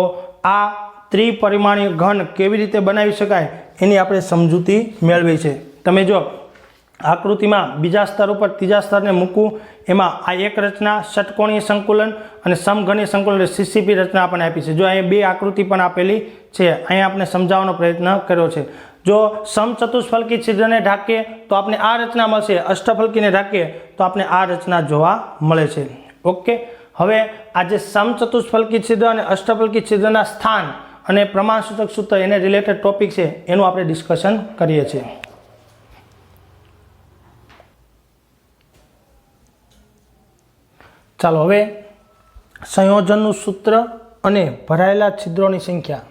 આ ત્રિપરિમાણીય ઘન કેવી રીતે બનાવી શકાય એની આપણે સમજૂતી મેળવી છે. તમે જો આકૃતિમાં બીજા સ્તર ઉપર ત્રીજા સ્તરને મૂકવું, એમાં આ એક રચના ષટકોણીય સંકુલન અને સમઘનીય સંકુલન સીસીપી રચના આપણને આપી છે. જો અહીંયા બે આકૃતિ પણ આપેલી છે, અહીંયા આપણે સમજાવવાનો પ્રયત્ન કર્યો છે. જો સમચતુષ્ફલકી છિદ્રને ઢાંકીએ તો આપણે આ રચના મળશે, અષ્ટફલકીને ઢાંકીએ તો આપણે આ રચના જોવા મળે છે. ઓકે, હવે આ જે સમચતુષ્ફલકી છિદ્ર અને અષ્ટફલકી છિદ્રના સ્થાન અને પ્રમાણસૂચક સૂત્ર એને રિલેટેડ ટોપિક છે એનું આપણે ડિસ્કશન કરીએ છીએ. ચાલો હવે સંયોજનનું સૂત્ર અને ભરાયેલા છિદ્રોની સંખ્યા.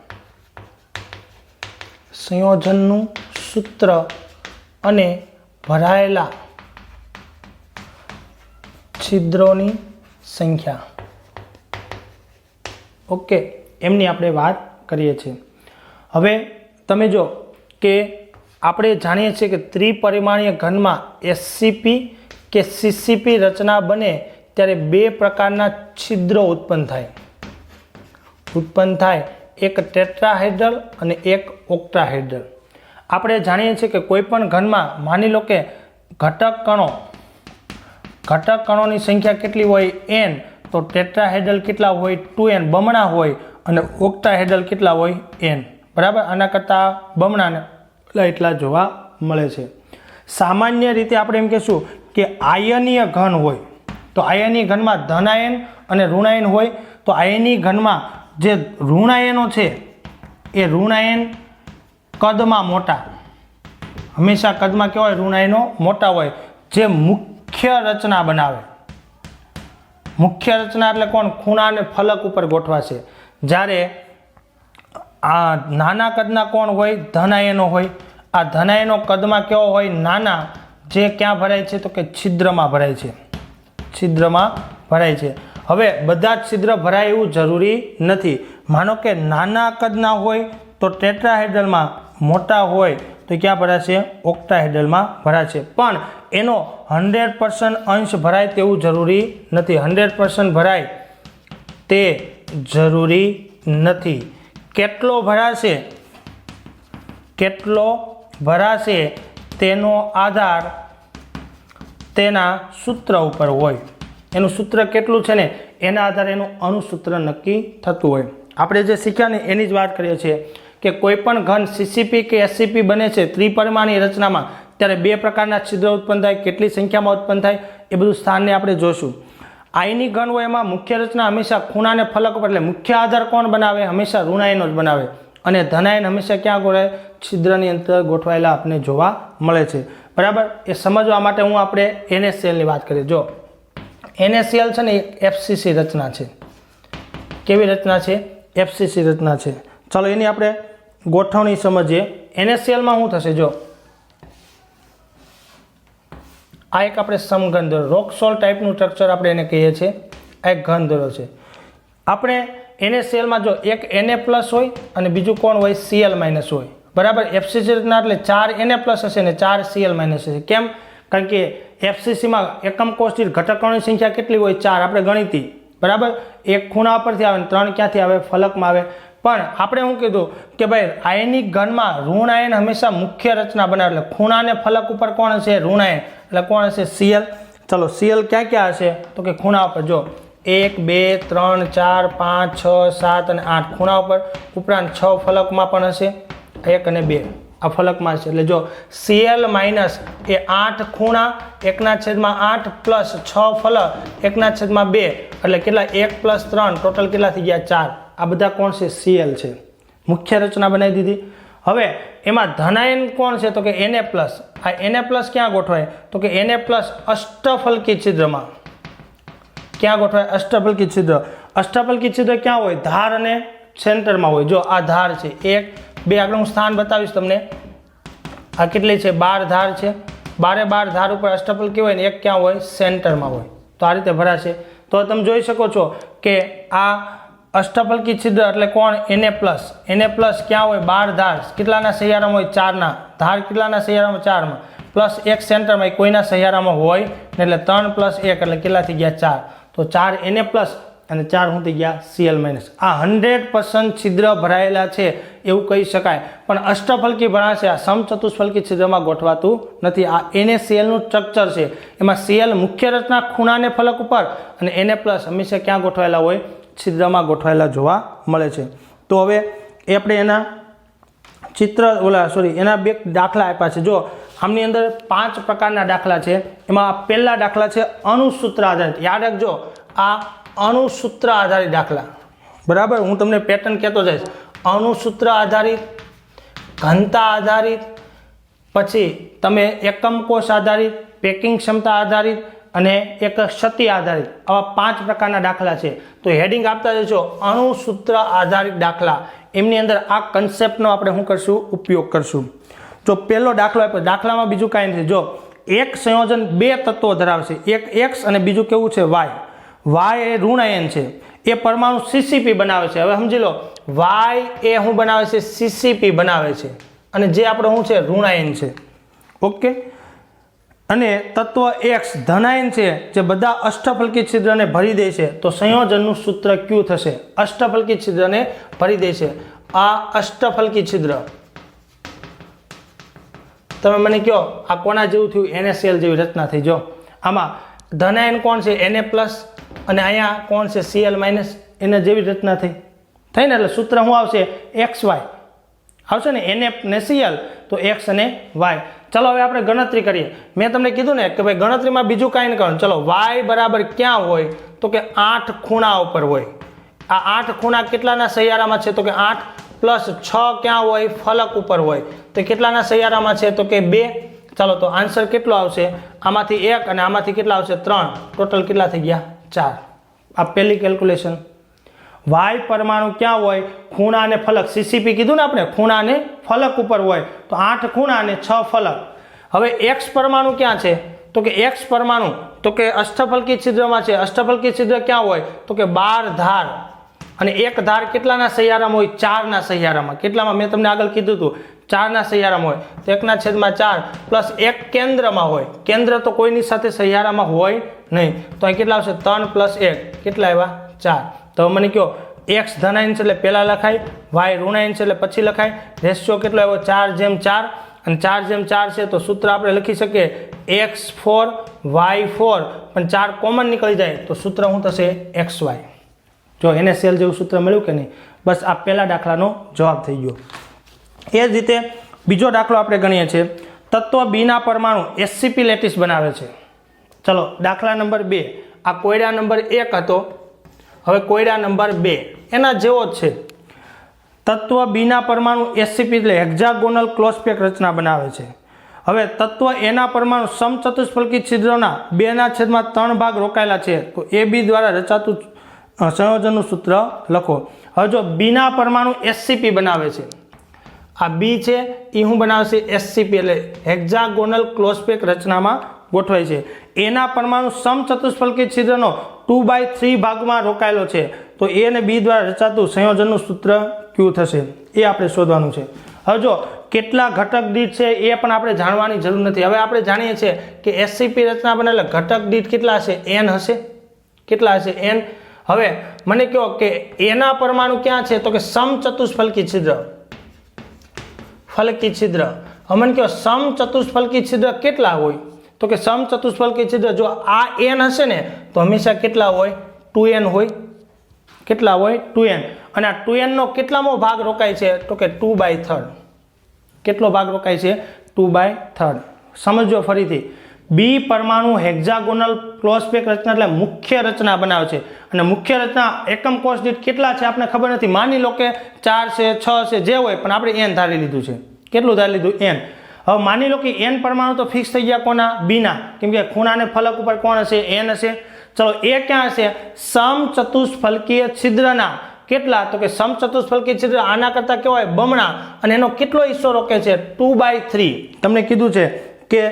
સંયોજનનું સૂત્ર અને ભરાયેલા છિદ્રોની સંખ્યા. ઓકે, એમની આપણે વાત કરીએ છીએ. હવે તમે જો કે આપણે જાણીએ છીએ કે ત્રિપરિમાણીય ઘનમાં એસસીપી કે સીસીપી રચના બને ત્યારે બે પ્રકારના છિદ્રો ઉત્પન્ન થાય. એક ટેટ્રાહેડ્રલ અને એક ઓક્ટાહેડ્રલ. આપણે જાણીએ છીએ કે કોઈ પણ ઘનમાં માની લો કે ઘટક કણોની સંખ્યા કેટલી હોય n, તો ટેટ્રાહેડ્રલ કેટલા હોય 2n બમણા હોય અને ઓક્ટાહેડ્રલ કેટલા હોય n. બરાબર, આના કરતાં બમણા એટલા જોવા મળે છે. સામાન્ય રીતે આપણે એમ કહીશું કે આયનીય ઘન હોય તો આયનીય ઘનમાં ધનાયન અને ઋણાયન હોય. તો આયનીય ઘનમાં જે ઋણાયનો છે એ ઋણાયન કદમાં મોટા, હંમેશા કદમાં કેવા હોય, ઋણાયનો મોટા હોય, જે મુખ્ય રચના બનાવે. મુખ્ય રચના એટલે કોણ? ખૂણા અને ફલક ઉપર ગોઠવાશે. જ્યારે આ નાના કદના કોણ હોય? ધનાયનો હોય. આ ધનાયનો કદમાં કેવો હોય? નાના, જે ક્યાં ભરાય છે? તો કે છિદ્રમાં ભરાય છે. છિદ્રમાં ભરાય છે. હવે બધા જ છિદ્ર ભરાય એવું જરૂરી નથી. માનો કે નાના કદના હોય તો ટેટ્રાહેડ્રલમાં, મોટા હોય તો ક્યાં ભરાશે? ઓક્ટાહેડ્રલમાં ભરાશે. પણ એનો 100% અંશ ભરાય તેવું જરૂરી નથી. 100% ભરાય તે જરૂરી નથી. કેટલો ભરાશે તેનો આધાર તેના સૂત્ર ઉપર હોય. એનું સૂત્ર કેટલું છે ને એના આધારે એનું અણુસૂત્ર નક્કી થતું હોય. આપણે જે શીખ્યા ને એની જ વાત કરીએ છીએ કે કોઈ પણ ઘન સીસીપી કે એસસીપી બને છે ત્રિપરિમાણીય રચનામાં ત્યારે બે પ્રકારના છિદ્રો ઉત્પન્ન થાય. કેટલી સંખ્યામાં ઉત્પન્ન થાય એ બધું સ્થાનને આપણે જોશું. આયની ઘન હોય એમાં મુખ્ય રચના હંમેશા ખૂણા અને ફલક ઉપર, એટલે મુખ્ય આધાર કોણ બનાવે? હંમેશા ઋણાયનો જ બનાવે. અને ધનાયન હંમેશા ક્યાં ગોઠવાય? છિદ્રની અંદર ગોઠવાયેલા આપણને જોવા મળે છે. બરાબર, એ સમજવા માટે હું આપણે NaClની વાત કરીએ. જો NaCl છે ને એક FCC રચના છે. કેવી રચના છે? FCC રચના છે. ચાલો એની આપણે ગોઠવણી સમજીએ. NaClમાં શું થશે? જો આ એક આપણે સમઘન દોરો, રોક સોલ્ટ ટાઈપનું સ્ટ્રક્ચર આપણે એને કહીએ છીએ. આ એક ઘન દોરો છે. આપણે NaClમાં જો એક Na+ હોય અને બીજું કોણ હોય? Cl- હોય. બરાબર, FCC રચના એટલે 4 Na+ હશે ને 4 Cl- હશે. કેમ? કારણ કે FCCમાં એકમ કોષ દીઠ ઘટકોની સંખ્યા કેટલી હોય? 4. આપણે ગણીતી. બરાબર, એક ખૂણા પરથી આવે ને 3 ક્યાંથી આવે? ફલકમાં આવે. પણ આપણે શું કીધું કે ભાઈ આયનિક ઘનમાં ઋણાયન હંમેશા મુખ્ય રચના બનાવે. એટલે ખૂણા અને ફલક ઉપર કોણ હશે? ઋણાયન. એટલે કોણ હશે? Cl. ચલો Cl ક્યાં હશે? તો કે ખૂણા ઉપર. જો 1 2 3 4 5 6 7 અને 8 ખૂણા ઉપર, ઉપરાંત 6 ફલકમાં પણ હશે. 1 અને 2 આ ફલકમાં છે. એટલે જો Cl- એ 8 ખૂણા 1/8 પ્લસ 6 ફલક 1/2 એટલે કેટલા? 1 + 3 ટોટલ કેટલા થઈ ગયા? 4. આ બધા કોણ છે? Cl છે. મુખ્ય રચના બનાવી દીધી. હવે એમાં ધનાયન કોણ છે? તો કે Na+. આ Na+ ક્યાં ગોઠવાય? તો કે Na+ અષ્ટફલકી છિદ્રમાં. ક્યાં ગોઠવાય? અષ્ટફલકી છિદ્ર. અષ્ટફલકી છિદ્ર ક્યાં હોય? ધાર અને સેન્ટરમાં હોય. જો આ ધાર છે 1 2, આગળ હું સ્થાન બતાવીશ તમને. આ કેટલી છે? 12 ધાર છે. 12 ધાર ઉપર અષ્ટફલકી હોય ને એક ક્યાં હોય? સેન્ટરમાં હોય. તો આ રીતે ભરાશે. તો તમે જોઈ શકો છો કે આ અષ્ટફલકી છિદ્ર એટલે કોણ? Na+. Na+ ક્યાં હોય? 12 ધાર. કેટલાના સહિયારામાં હોય? 4ના. ધાર કેટલાના સહિયારામાં? 4માં. પ્લસ 1 સેન્ટરમાં, કોઈના સહિયારામાં હોય ને, એટલે 3 + 1 એટલે કેટલા થઈ ગયા? 4. તો 4 Na+ અને 4 શું થઈ ગયા? Cl-. આ 100% છિદ્ર ભરાયેલા છે એવું કહી શકાય. પણ અષ્ટફલકી ભરાશે, આ સમચતુષ્ફલકી છિદ્રમાં ગોઠવાતું નથી. આ NaClનું સ્ટ્રક્ચર છે. એમાં Cl મુખ્ય રચના ખૂણા અને ફલક ઉપર અને Na+ હંમેશા ક્યાં ગોઠવાયેલા હોય? છિદ્રમાં ગોઠવાયેલા જોવા મળે છે. તો હવે એ આપણે એના એના બે દાખલા આપ્યા છે. જો આમની અંદર 5 પ્રકારના દાખલા છે. એમાં પહેલા દાખલા છે અણુસૂત્ર આધારિત. યાદ રાખજો, આ અણુસૂત્ર આધારિત દાખલા, બરાબર. હું તમને પેટર્ન કહેતો જઈશ. અણુસૂત્ર આધારિત, ઘનતા આધારિત, પછી તમે એકમ કોષ આધારિત, પેકિંગ ક્ષમતા આધારિત અને એક ક્ષતિ આધારિત, આવા 5 પ્રકારના દાખલા છે. તો હેડિંગ આપતા જશો અણુસૂત્ર આધારિત દાખલા. એમની અંદર આ કન્સેપ્ટનો આપણે શું કરશું? ઉપયોગ કરશું. જો પહેલો દાખલો આપ્યો, દાખલામાં બીજું કાંઈ નથી. જો એક સંયોજન 2 તત્વો ધરાવશે, એક એક્સ અને બીજું કેવું છે? વાય. વાય એ ઋણ આયન છે, એ પરમાણુ સીસીપી બનાવે છે. હવે સમજી લો, વાય એ શું બનાવે છે? સીસીપી બનાવે છે, અને જે આપણો શું છે? ઋણ આયન છે. ઓકે. અને તત્વ એક્સ ધનાયન છે, જે બધા અષ્ટફલકી છિદ્રને ભરી દે છે. તો સંયોજનનું સૂત્ર ક્યુ થશે? અષ્ટફલકી છિદ્રને ભરી દે છે. આ અષ્ટફલકી છિદ્ર, તમે મને કહો આ કોના જેવું થયું? NaCl જેવી રચના થઈ. જો આમાં ધનાયન કોણ છે? Na+, અને અહીંયા કોણ છે? Cl-, એના જેવી રચના થઈ ને. એટલે સૂત્ર શું આવશે? XY આવશે ને. Na ને Cl, તો X અને Y. ચલો હવે આપણે ગણતરી કરીએ. મેં તમને કીધું ને કે ભાઈ ગણતરીમાં બીજું કાંઈ નહીં કરવાનું. ચલો Y બરાબર ક્યાં હોય? તો કે 8 ખૂણા ઉપર હોય. આ 8 ખૂણા કેટલાના સૈયારામાં છે? તો કે 8 + 6 ક્યાં હોય? ફલક ઉપર હોય. તો કેટલાના સૈયારામાં છે? તો કે 2. ચાલો તો આન્સર કેટલો આવશે? આમાંથી 1 અને આમાંથી કેટલા આવશે? 3. ટોટલ કેટલા થઈ ગયા? 4. આ પહેલી કેલ્ક્યુલેશન. વાય પરમાણુ ક્યાં હોય? ખૂણા અને ફલક. સીસીપી કીધું ને આપણે, ખૂણા અને ફલક ઉપર હોય. તો 8 ખૂણા અને 6 ફલક. હવે એક્સ પરમાણુ ક્યાં છે? તો કે એક્સ પરમાણુ તો કે અષ્ટફલકી છિદ્રમાં છે. અષ્ટફલકી છિદ્ર ક્યાં હોય? તો કે 12 ધાર, અને એક ધાર કેટલાના સૈયારામાં હોય? 4ના સૈયારામાં. કેટલામાં? મેં તમને આગળ કીધું હતું 4ના સૈયારામાં હોય. તો 1/4 પ્લસ 1 કેન્દ્રમાં હોય. કેન્દ્ર તો કોઈની સાથે સૈયારામાં હોય નહીં. તો અહીં કેટલા આવશે? 3 + 1 કેટલા આવ્યા? 4. તો મને કહો એક્સ ધનાયન છે એટલે પહેલાં લખાય, વાય ઋણાયન છે એટલે પછી લખાય. રેશિયો કેટલો આવ્યો? 4:4. અને 4:4 છે તો સૂત્ર આપણે લખી શકીએ X4 Y4, પણ 4 કોમન નીકળી જાય તો સૂત્ર શું થશે? XY. જો NaCl જેવું સૂત્ર મળ્યું કે નહીં? બસ આ પહેલા દાખલાનો જવાબ થઈ ગયો. એ જ રીતે બીજો દાખલો આપણે ગણીએ છીએ. તત્વ બીના પરમાણુ SCP લેટિસ બનાવે છે. ચલો દાખલા નંબર 2. આ કોયડા નંબર 1 હતો, હવે કોયડા નંબર 2 એના જેવો જ છે. તત્વ બીના પરમાણુ SCP એટલે હેક્ઝાગોનલ ક્લોઝ પેક રચના બનાવે છે. હવે તત્વ એના પરમાણુ સમચતુષ્ફલકી છિદ્રના 2/3 ભાગ રોકાયેલા છે. તો AB દ્વારા રચાતું સંયોજનનું સૂત્ર લખો. હવે જો બીના પરમાણુ SCP બનાવે છે, આ બી છે એ શું બનાવશે? SCP એટલે હેક્ઝાગોનલ ક્લોઝ પેક રચનામાં ગોઠવાય છે. એના પરમાણુ સમચતુષ્ફલકી છિદ્રનો 2/3 ભાગમાં રોકાયેલો છે. તો એ અને બી દ્વારા રચાતું સંયોજનનું સૂત્ર ક્યુ થશે? એ આપણે શોધવાનું છે. હવે જો કેટલા ઘટક દીઠ છે એ પણ આપણે જાણવાની જરૂર નથી. હવે આપણે જાણીએ છીએ કે SCP રચના બને એટલે ઘટક દીઠ કેટલા હશે? N હશે. કેટલા હશે? N. હવે મને કહો કે એના પરમાણુ ક્યાં છે? તો કે સમચતુષ્ફલકી છિદ્ર, ફલકી છિદ્ર. હવે મને કહો સમચતુષ્ફલકી છિદ્ર કેટલા હોય? તો કે સમચતુષ્ફલકી છિદ્ર જો આ N હશે ને તો હંમેશા કેટલા હોય? 2N હોય. કેટલા હોય? 2N. અને આ 2N નો કેટલામો ભાગ રોકાય છે? તો કે 2/3. કેટલો ભાગ રોકાય છે? 2/3. સમજો ફરીથી. બી પરમાણુ હેક્ઝાગોનલ ક્લોઝ પેક રચના એટલે મુખ્ય રચના બનાવે છે. અને મુખ્ય રચના એકમ કોષ દીઠ કેટલા છે આપણે ખબર નથી. માની લો કે 4 છે, 6 છે, જે હોય, પણ આપણે N ધારી લીધું છે. કેટલું ધારી લીધું? N. હવે માની લો કે N પરમાણુ તો ફિક્સ થઈ ગયા કોના? બીના. કેમ કે ખૂણા અને ફલક ઉપર કોણ હશે? N હશે. ચલો એ ક્યાં હશે? સમચતુષ્ફલકીય છિદ્રના કેટલા? તો કે સમચતુષ્ફલકીય છિદ્ર આના કરતા કેવો હોય? બમણા. અને એનો કેટલો હિસ્સો રોકે છે? 2/3. તમને કીધું છે કે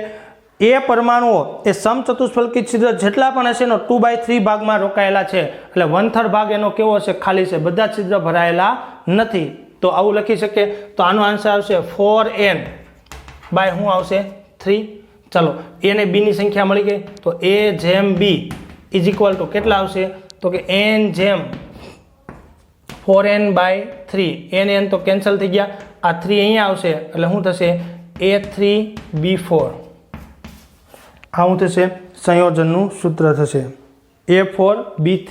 એ પરમાણુઓ એ સમચતુષ્ફલકી છિદ્ર જેટલા પણ હશે એનો 2/3 ભાગમાં રોકાયેલા છે. એટલે 1/3 ભાગ એનો કેવો હશે? ખાલી છે. બધા છિદ્ર ભરાયેલા નથી. તો આવું લખી શકીએ. તો આનો આન્સર આવશે 4N બાય શું આવશે? 3. ચલો એ અને બી ની સંખ્યા મળી ગઈ. તો A જેમ B ઇઝ ઇક્વલ ટુ કેટલા આવશે? તો કે N જેમ 4N/3. N તો કેન્સલ થઈ ગયા. આ 3 અહીંયા આવશે એટલે શું થશે? A3B4. આ શું થશે? સંયોજનનું સૂત્ર થશે A4B3.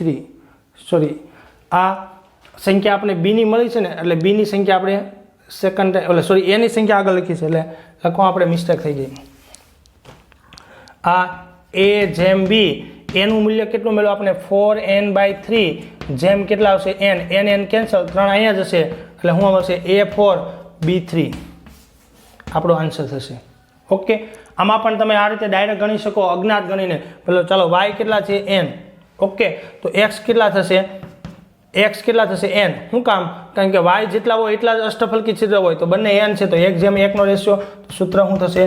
સોરી, આ સંખ્યા આપણે બી ની મળી છે ને, એટલે બી ની સંખ્યા આપણે સેકન્ડ એટલે સોરી એની સંખ્યા આગળ લખી છે, એટલે લખવા આપણે મિસ્ટેક થઈ ગઈ. આ A જેમ B એનું મૂલ્ય કેટલું મળ્યું આપણે 4n/3 જેમ કેટલા આવશે n કેન્સલ 3 અહીંયા જશે એટલે શું આવશે A4B3 આપણો આન્સર થશે. ઓકે, આમાં પણ તમે આ રીતે ડાયરેક્ટ ગણી શકો અજ્ઞાત ગણીને. પેલો ચાલો y કેટલા છે n. ઓકે, તો x કેટલા થશે n. શું કામ? કારણ કે y જેટલા હોય એટલા જ અષ્ટફલકી છિદ્ર હોય તો બંને n છે તો 1:1 નો રેશિયો, સૂત્ર શું થશે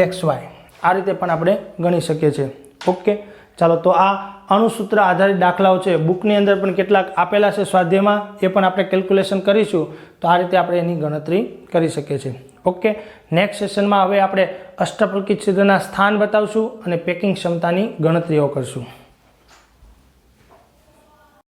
xy. આ રીતે પણ આપણે ગણી શકીએ છીએ. ઓકે, ચાલો તો આ અણુસૂત્ર આધારિત દાખલાઓ છે, બુકની અંદર પણ કેટલાક આપેલા છે સ્વાધ્યાયમાં, એ પણ આપણે કેલ્ક્યુલેશન કરીશું. તો આ રીતે આપણે એની ગણતરી કરી શકીએ છીએ. ઓકે, નેક્સ્ટ સેશનમાં હવે આપણે અષ્ટફલકી છિદ્રના સ્થાન બતાવશું અને પેકિંગ ક્ષમતાની ગણતરીઓ કરશું.